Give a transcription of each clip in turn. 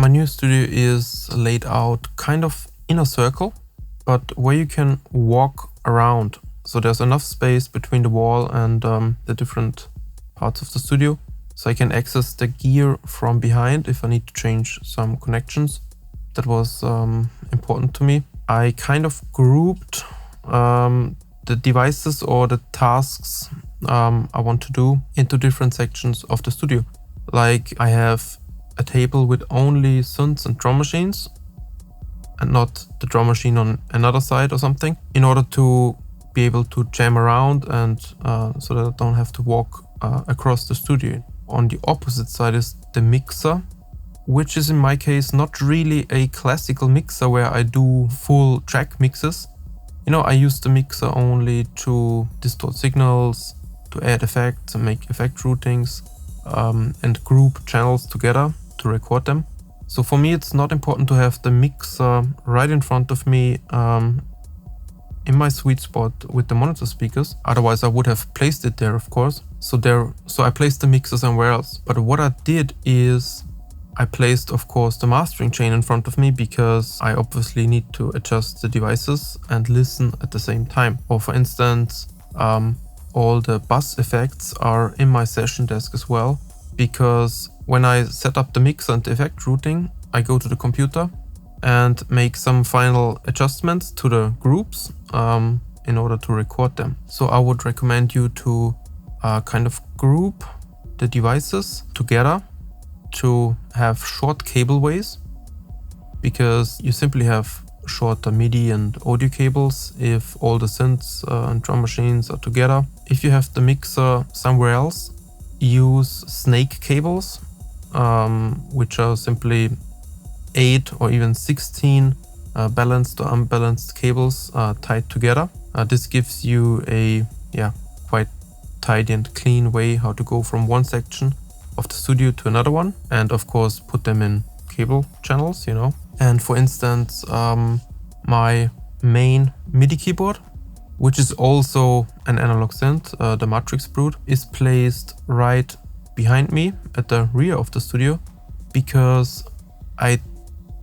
My new studio is laid out kind of in a circle, but where you can walk around. So there's enough space between the wall and the different parts of the studio. So I can access the gear from behind if I need to change some connections. That was important to me. I kind of grouped the devices or the tasks I want to do into different sections of the studio. Like I have a table with only synths and drum machines and not the drum machine on another side or something, in order to be able to jam around and so that I don't have to walk across the studio. On the opposite side is the mixer, which is in my case not really a classical mixer where I do full track mixes. You know, I use the mixer only to distort signals, to add effects and make effect routings, and group channels together to record them. So for me, it's not important to have the mixer right in front of me in my sweet spot with the monitor speakers. Otherwise, I would have placed it there, of course. So I placed the mixer somewhere else. But what I did is I placed, of course, the mastering chain in front of me because I obviously need to adjust the devices and listen at the same time. Or for instance, all the bus effects are in my session desk as well, because when I set up the mix and the effect routing, I go to the computer and make some final adjustments to the groups in order to record them. So I would recommend you to kind of group the devices together to have short cableways, because you simply have shorter MIDI and audio cables if all the synths and drum machines are together. If you have the mixer somewhere else, use snake cables, which are simply 8 or even 16 balanced or unbalanced cables tied together. This gives you a quite tidy and clean way how to go from one section of the studio to another one, and of course put them in cable channels, you know. And for instance, my main MIDI keyboard, which is also an analog synth, the Matrix Brute, is placed right behind me at the rear of the studio, because I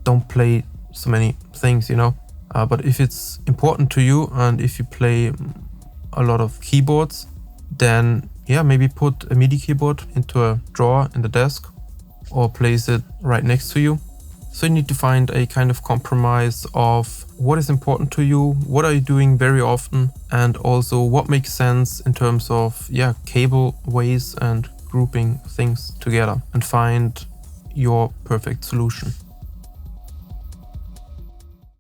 don't play so many things, you know. But if it's important to you and if you play a lot of keyboards, then yeah, maybe put a MIDI keyboard into a drawer in the desk or place it right next to you. So you need to find a kind of compromise of what is important to you, what are you doing very often, and also what makes sense in terms of cable ways and grouping things together, and find your perfect solution.